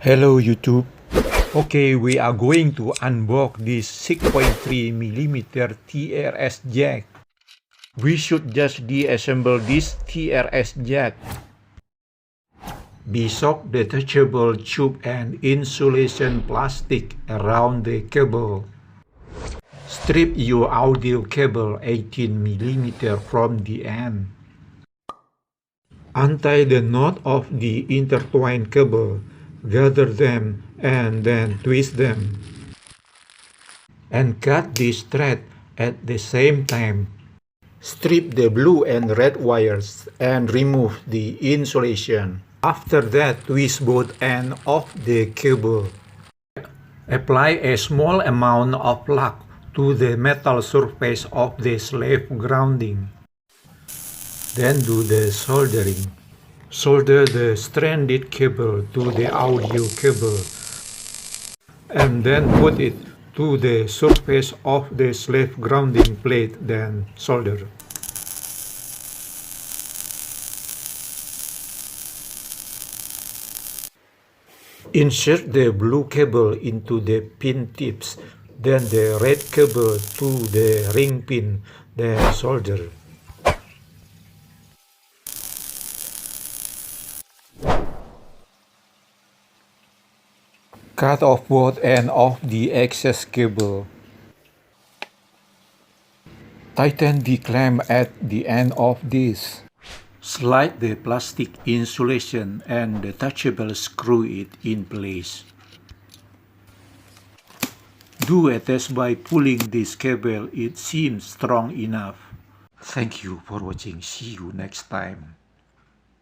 Hello YouTube. Okay, we are going to unbox this 6.3mm TRS jack. We should just deassemble this TRS jack. Be-sock detachable tube and insulation plastic around the cable. Strip your audio cable 18mm from the end. Untie the knot of the intertwined cable. Gather them and then twist them. And cut this thread at the same time. Strip the blue and red wires and remove the insulation. After that, twist both ends of the cable. Apply a small amount of luck to the metal surface of the slave grounding. Then do the soldering. Solder the stranded cable to the audio cable and then put it to the surface of the slave grounding plate, then solder. Insert the blue cable into the pin tips, then the red cable to the ring pin, then solder. Cut off both ends of the excess cable. Tighten the clamp at the end of this. Slide the plastic insulation and detachable screw it in place. Do a test by pulling this cable. It seems strong enough. Thank you for watching. See you next time.